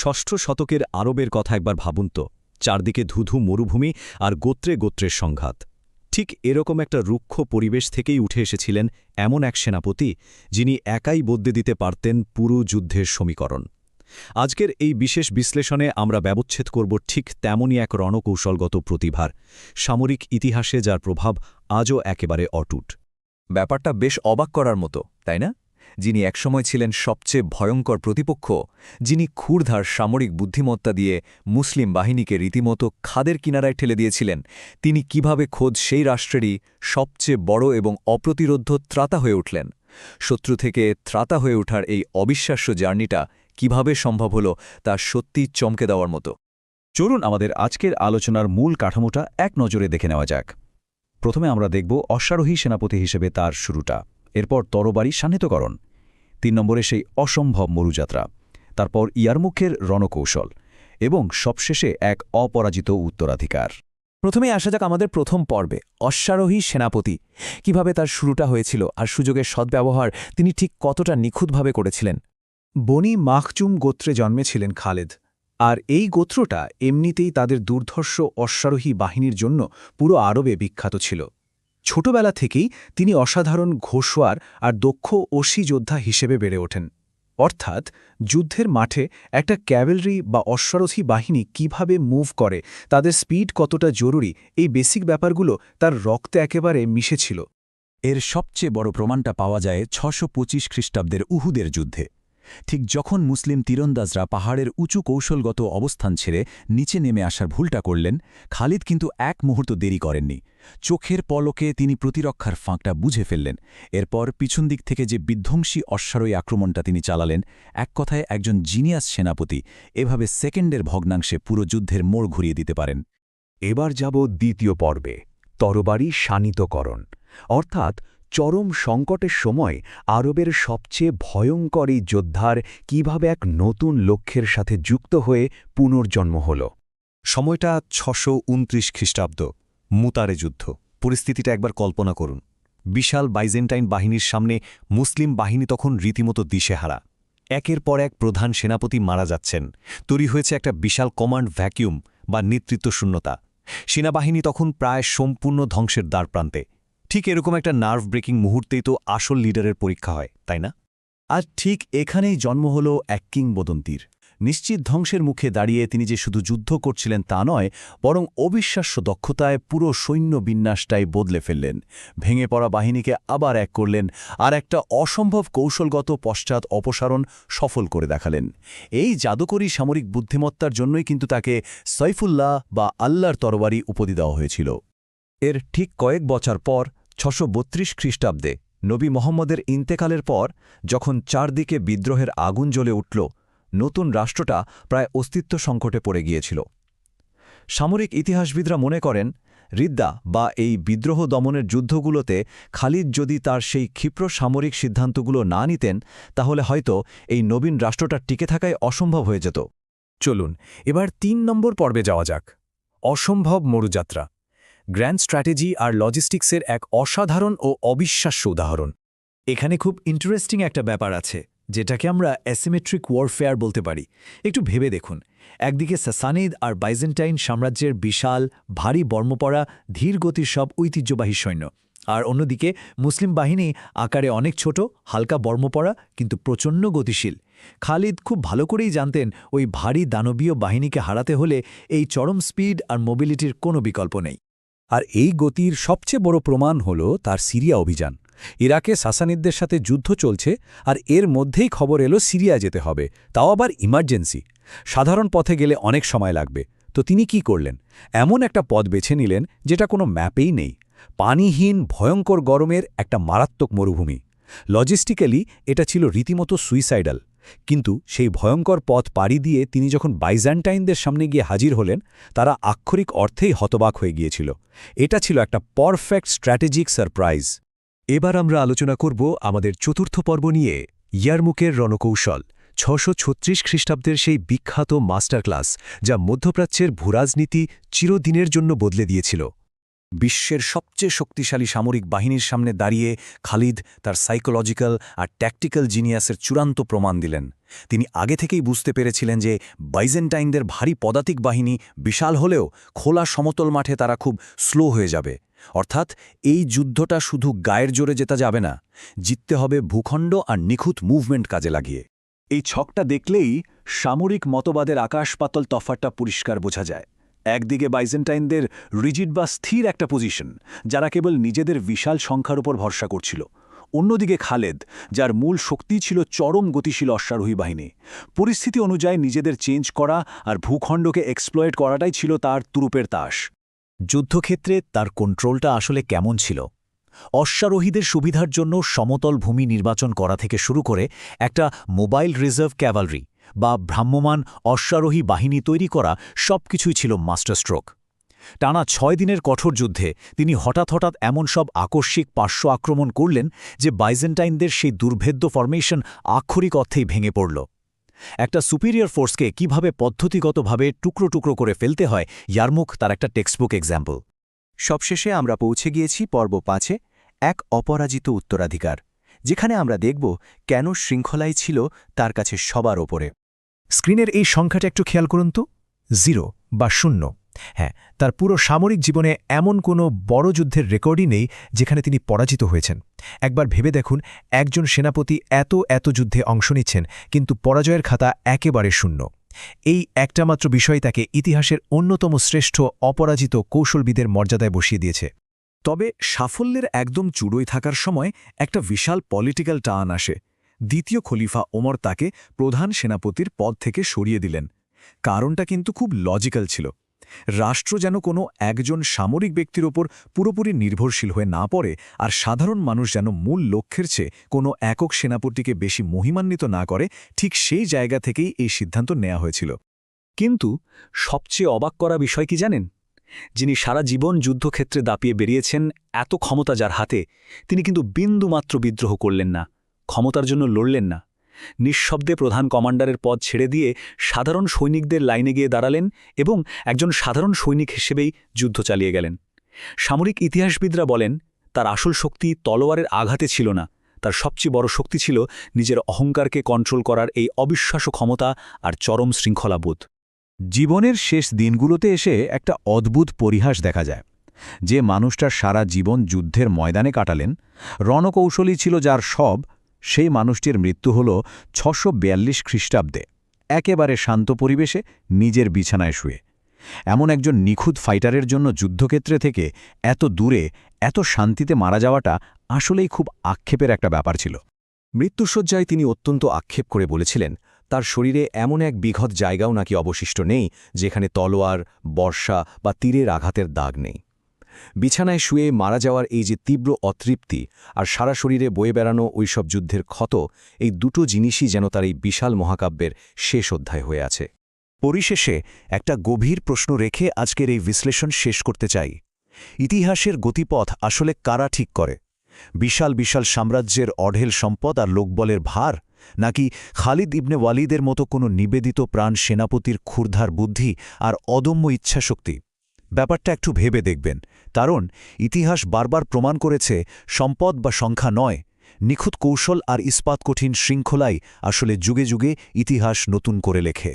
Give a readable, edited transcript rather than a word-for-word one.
ষষ্ঠ শতকের আরবের কথা একবার ভাবুন তো, চারদিকে ধুধু মরুভূমি আর গোত্রে গোত্রের সংঘাত। ঠিক এরকম একটা রুক্ষ পরিবেশ থেকেই উঠে এসেছিলেন এমন এক সেনাপতি, যিনি একাই বদলে দিতে পারতেন পুরো যুদ্ধের সমীকরণ। আজকের এই বিশেষ বিশ্লেষণে আমরা ব্যবচ্ছেদ করব ঠিক তেমনই এক রণকৌশলগত প্রতিভার, সামরিক ইতিহাসে যার প্রভাব আজও একেবারে অটুট। ব্যাপারটা বেশ অবাক করার মতো, তাই না? যিনি একসময় ছিলেন সবচেয়ে ভয়ঙ্কর প্রতিপক্ষ, যিনি ক্ষুরধার সামরিক বুদ্ধিমত্তা দিয়ে মুসলিম বাহিনীকে রীতিমতো খাদের কিনারায় ঠেলে দিয়েছিলেন, তিনি কিভাবে খোদ সেই রাষ্ট্রেরই সবচেয়ে বড় এবং অপ্রতিরোধ্য ত্রাতা হয়ে উঠলেন। শত্রু থেকে ত্রাতা হয়ে ওঠার এই অবিশ্বাস্য জার্নিটা কিভাবে সম্ভব হলো, তা সত্যিই চমকে দেওয়ার মতো। চলুন আমাদের আজকের আলোচনার মূল কাঠামোটা এক নজরে দেখে নেওয়া যাক। প্রথমে আমরা দেখব অশ্বারোহী সেনাপতি হিসেবে তার শুরুটা, এরপর তরবারি শান্তিকরণ, ৩ নম্বরে সেই অসম্ভব মরুযাত্রা, তারপর ইয়ারমুখের রণকৌশল এবং সবশেষে এক অপরাজিত উত্তরাধিকার। প্রথমে আসা যাক আমাদের প্রথম পর্বে, অশ্বারোহী সেনাপতি। কিভাবে তার শুরুটা হয়েছিল আর সুযোগের সদ্ব্যবহার তিনি ঠিক কতটা নিখুঁতভাবে করেছিলেন। বনি মাখজুম গোত্রে জন্মেছিলেন খালেদ, আর এই গোত্রটা এমনিতেই তাদের দুর্ধর্ষ অশ্বারোহী বাহিনীর জন্য পুরো আরবে বিখ্যাত ছিল। ছোটবেলা থেকেই তিনি অসাধারণ ঘোষওয়ার আর দক্ষ অশ্বারোহী যোদ্ধা হিসেবে বেড়ে ওঠেন। অর্থাৎ যুদ্ধের মাঠে একটা ক্যাভেলরি বা অশ্বারোহী বাহিনী কিভাবে মুভ করে, তাদের স্পিড কতটা জরুরি, এই বেসিক ব্যাপারগুলো তার রক্তে একেবারে মিশেছিল। এর সবচেয়ে বড় প্রমাণটা পাওয়া যায় ৬২৫ খ্রিস্টাব্দের উহুদের যুদ্ধে। ঠিক যখন মুসলিম তীরন্দাজরা পাহাড়ের উঁচু কৌশলগত অবস্থান ছেড়ে নিচে নেমে আসার ভুলটা করলেন, খালিদ কিন্তু এক মুহূর্ত দেরি করেননি। চোখের পলকে তিনি প্রতিরক্ষার ফাঁকটা বুঝে ফেললেন। এরপর পিছন দিক থেকে যে বিধ্বংসী অশ্বারোহী আক্রমণটা তিনি চালালেন, এক কথায় একজন জিনিয়াস সেনাপতি এভাবে সেকেন্ডের ভগ্নাংশে পুরো যুদ্ধের মোড় ঘুরিয়ে দিতে পারেন। এবার যাব দ্বিতীয় পর্বে, তরবারি শানিতকরণ, অর্থাৎ চরম সংকটের সময় আরবের সবচেয়ে ভয়ঙ্কর এই যোদ্ধার কিভাবে এক নতুন লক্ষ্যের সাথে যুক্ত হয়ে পুনর্জন্ম হল। সময়টা ৬২৯ খ্রিস্টাব্দ, মুতারে যুদ্ধ। পরিস্থিতিটা একবার কল্পনা করুন। বিশাল বাইজেন্টাইন বাহিনীর সামনে মুসলিম বাহিনী তখন রীতিমতো দিশেহারা। একের পর এক প্রধান সেনাপতি মারা যাচ্ছেন, তৈরি হয়েছে একটা বিশাল কমান্ড ভ্যাকিউম বা নেতৃত্ব শূন্যতা। সেনাবাহিনী তখন প্রায় সম্পূর্ণ ধ্বংসের দ্বারপ্রান্তে। ঠিক এরকম একটা নার্ভ ব্রেকিং মুহূর্তেই তো আসল লিডারের পরীক্ষা হয়, তাই না? আর ঠিক এখানেই জন্ম হল এক কিংবদন্তির। নিশ্চিত ধ্বংসের মুখে দাঁড়িয়ে তিনি যে শুধু যুদ্ধ করছিলেন তা নয়, বরং অবিশ্বাস্য দক্ষতায় পুরো সৈন্য বিন্যাসটাই বদলে ফেললেন। ভেঙে পড়া বাহিনীকে আবার এক করলেন, আর একটা অসম্ভব কৌশলগত পশ্চাৎ অপসারণ সফল করে দেখালেন। এই জাদুকরী সামরিক বুদ্ধিমত্তার জন্যই কিন্তু তাকে সৈফুল্লাহ বা আল্লাহর তরবারি উপাধি দেওয়া হয়েছিল। এর ঠিক কয়েক বছর পর ৬৩২ খ্রিস্টাব্দে নবী মোহাম্মদের ইন্তেকালের পর যখন চারদিকে বিদ্রোহের আগুন জ্বলে উঠল, নতুন রাষ্ট্রটা প্রায় অস্তিত্ব সংকটে পড়ে গিয়েছিল। সামরিক ইতিহাসবিদরা মনে করেন, রিদ্দা বা এই বিদ্রোহ দমনের যুদ্ধগুলোতে খালিদ যদি তার সেই ক্ষিপ্র সামরিক সিদ্ধান্তগুলো না নিতেন, তাহলে হয়তো এই নবীন রাষ্ট্রটা টিকে থাকাই অসম্ভব হয়ে যেত। চলুন এবার ৩ নম্বর পর্বে যাওয়া যাক, অসম্ভব মরুযাত্রা। গ্র্যান্ড স্ট্র্যাটেজি আর লজিস্টিক্সের এক অসাধারণ ও অবিশ্বাস্য উদাহরণ। এখানে খুব ইন্টারেস্টিং একটা ব্যাপার আছে, যেটাকে আমরা অ্যাসিমেট্রিক ওয়ারফেয়ার বলতে পারি। একটু ভেবে দেখুন, একদিকে সাসানিদ আর বাইজেন্টাইন সাম্রাজ্যের বিশাল ভারী বর্মপরা ধীরগতির সব ঐতিহ্যবাহী সৈন্য, আর অন্যদিকে মুসলিম বাহিনী আকারে অনেক ছোট, হালকা বর্মপরা কিন্তু প্রচণ্ড গতিশীল। খালিদ খুব ভালো করেই জানতেন ওই ভারী দানবীয় বাহিনীকে হারাতে হলে এই চরম স্পিড আর মোবিলিটির কোনো বিকল্প নেই। আর এই গতির সবচেয়ে বড় প্রমাণ হল তার সিরিয়া অভিযান। ইরাকে সাসানিদদের সাথে যুদ্ধ চলছে, আর এর মধ্যেই খবর এলো সিরিয়া যেতে হবে, তাও আবার ইমার্জেন্সি। সাধারণ পথে গেলে অনেক সময় লাগবে। তো তিনি কি করলেন? এমন একটা পথ বেছে নিলেন যেটা কোনো ম্যাপেই নেই। পানিহীন ভয়ঙ্কর গরমের একটা মারাত্মক মরুভূমি। লজিস্টিক্যালি এটা ছিল রীতিমতো সুইসাইডাল। কিন্তু সেই ভয়ঙ্কর পথ পাড়ি দিয়ে তিনি যখন বাইজেন্টাইনদের সামনে গিয়ে হাজির হলেন, তারা আক্ষরিক অর্থেই হতবাক হয়ে গিয়েছিল। এটা ছিল একটা পারফেক্ট স্ট্র্যাটেজিক সারপ্রাইজ। এবার আমরা আলোচনা করব আমাদের চতুর্থ পর্ব নিয়ে, ইয়ারমুকের রণকৌশল। ৬৩৬ খ্রিস্টাব্দের সেই বিখ্যাত মাস্টার ক্লাস, যা মধ্যপ্রাচ্যের ভূরাজনীতি চিরদিনের জন্য বদলে দিয়েছিল। বিশ্বের সবচেয়ে শক্তিশালী সামরিক বাহিনীর সামনে দাঁড়িয়ে খালিদ তার সাইকোলজিক্যাল আর ট্যাকটিক্যাল জিনিয়াসের চূড়ান্ত প্রমাণ দিলেন। তিনি আগে থেকেই বুঝতে পেরেছিলেন যে বাইজেন্টাইনদের ভারী পদাতিক বাহিনী বিশাল হলেও খোলা সমতল মাঠে তারা খুব স্লো হয়ে যাবে। অর্থাৎ এই যুদ্ধটা শুধু গায়ের জোরে জেতা যাবে না, জিততে হবে ভূখণ্ড আর নিখুঁত মুভমেন্ট কাজে লাগিয়ে। এই ছকটা দেখলেই সামরিক মতবাদের আকাশপাতল তফাতটা পরিষ্কার বোঝা যায়। একদিকে বাইজেন্টাইনদের রিজিড বা স্থির একটা পজিশন, যারা কেবল নিজেদের বিশাল সংখ্যার উপর ভরসা করছিল। অন্যদিকে খালেদ, যার মূল শক্তি ছিল চরম গতিশীল অশ্বারোহী বাহিনী। পরিস্থিতি অনুযায়ী নিজেদের চেঞ্জ করা আর ভূখণ্ডকে এক্সপ্লয়েট করাটাই ছিল তার তুরুপের তাস। যুদ্ধক্ষেত্রে তার কন্ট্রোলটা আসলে কেমন ছিল? অশ্বারোহীদের সুবিধার জন্য সমতল ভূমি নির্বাচন করা থেকে শুরু করে একটা মোবাইল রিজার্ভ ক্যাভালরি বা ভ্রাম্যমাণ অশ্বারোহী বাহিনী তৈরি করা সবকিছুই ছিল মাস্টারস্ট্রোক। টানা ৬ দিনের কঠোর যুদ্ধে তিনি হঠাৎ এমন সব আকস্মিক পার্শ্ব আক্রমণ করলেন যে বাইজেন্টাইনদের সেই দুর্ভেদ্য ফরমেশন আক্ষরিক অর্থেই ভেঙে পড়ল। একটা সুপিরিয়র ফোর্সকে কিভাবে পদ্ধতিগতভাবে টুকরো টুকরো করে ফেলতে হয়, ইয়ারমুক তার একটা টেক্সটবুক এক্সাম্পল। সবশেষে আমরা পৌঁছে গিয়েছি পর্ব ৫-এ, এক অপরাজিত উত্তরাধিকার, যেখানে আমরা দেখব কেন শৃঙ্খলাই ছিল তার কাছে সবার ওপরে। স্ক্রিনের এই সংখ্যাটা একটু খেয়াল করুন তো, 0 বা 0। হ্যাঁ, তার পুরো সামরিক জীবনে এমন কোনো বড় যুদ্ধের রেকর্ডই নেই যেখানে তিনি পরাজিত হয়েছেন। একবার ভেবে দেখুন, একজন সেনাপতি এত যুদ্ধে অংশ নিচ্ছেন, কিন্তু পরাজয়ের খাতা একেবারে 0। এই একটা মাত্র বিষয় তাকে ইতিহাসের অন্যতম শ্রেষ্ঠ অপরাজিত কৌশলবিদের মর্যাদায় বসিয়ে দিয়েছে। তবে সাফল্যের একদম চূড়োয় থাকার সময় একটা বিশাল পলিটিক্যাল টান আসে। দ্বিতীয় খলিফা ওমর তাকে প্রধান সেনাপতির পদ থেকে সরিয়ে দিলেন। কারণটা কিন্তু খুব লজিক্যাল ছিল। রাষ্ট্র যেন কোনো একজন সামরিক ব্যক্তির ওপর পুরোপুরি নির্ভরশীল হয়ে না পড়ে, আর সাধারণ মানুষ যেন মূল লক্ষ্যের চেয়ে কোনো একক সেনাপতিকে বেশি মহিমান্বিত না করে, ঠিক সেই জায়গা থেকেই এই সিদ্ধান্ত নেওয়া হয়েছিল। কিন্তু সবচেয়ে অবাক করা বিষয় কি জানেন? যিনি সারা জীবন যুদ্ধক্ষেত্রে দাপিয়ে বেরিয়েছেন এত ক্ষমতা যার হাতে, তিনি কিন্তু বিন্দুমাত্র বিদ্রোহ করলেন না, ক্ষমতার জন্য লড়লেন না। নিঃশব্দে প্রধান কমান্ডারের পদ ছেড়ে দিয়ে সাধারণ সৈনিকদের লাইনে গিয়ে দাঁড়ালেন এবং একজন সাধারণ সৈনিক হিসেবেই যুদ্ধ চালিয়ে গেলেন। সামরিক ইতিহাসবিদরা বলেন, তার আসল শক্তি তলোয়ারের আঘাতে ছিল না, তার সবচেয়ে বড় শক্তি ছিল নিজের অহংকারকে কন্ট্রোল করার এই অবিশ্বাস্য ক্ষমতা আর চরম শৃঙ্খলাবোধ। জীবনের শেষ দিনগুলোতে এসে একটা অদ্ভুত পরিহাস দেখা যায়। যে মানুষটা সারা জীবন যুদ্ধের ময়দানে কাটালেন, রণকৌশলী ছিল যার সব, সেই মানুষটির মৃত্যু হল ৬৪২ খ্রিস্টাব্দে, একেবারে শান্ত পরিবেশে নিজের বিছানায় শুয়ে। এমন একজন নিখুঁত ফাইটারের জন্য যুদ্ধক্ষেত্রে থেকে এত দূরে এত শান্তিতে মারা যাওয়াটা আসলেই খুব আক্ষেপের একটা ব্যাপার ছিল। মৃত্যুশয্যায় তিনি অত্যন্ত আক্ষেপ করে বলেছিলেন, তার শরীরে এমন এক বিঘত জায়গাও নাকি অবশিষ্ট নেই যেখানে তলোয়ার, বর্ষা বা তীরের আঘাতের দাগ নেই। বিছানায় শুয়ে মারা যাওয়ার এই যে তীব্র অতৃপ্তি আর সারা শরীরে বয়ে বেড়ানো ওইসব যুদ্ধের ক্ষত, এই দুটো জিনিসই যেন তার এই বিশাল মহাকাব্যের শেষ অধ্যায় হয়ে আছে। পরিশেষে একটা গভীর প্রশ্ন রেখে আজকের এই বিশ্লেষণ শেষ করতে চাই। ইতিহাসের গতিপথ আসলে কারা ঠিক করে? বিশাল বিশাল সাম্রাজ্যের অঢেল সম্পদ আর লোকবলের ভার, নাকি খালিদ ইবনে ওয়ালিদের মতো কোনো নিবেদিত প্রাণ সেনাপতির ক্ষুরধার বুদ্ধি আর অদম্য ইচ্ছাশক্তি? ব্যাপারটা একটু ভেবে দেখবেন, কারণ ইতিহাস বারবার প্রমাণ করেছে সম্পদ বা সংখ্যা নয়, নিখুঁত কৌশল আর ইস্পাত কঠিন শৃঙ্খলাই আসলে যুগে যুগে ইতিহাস নতুন করে লেখে।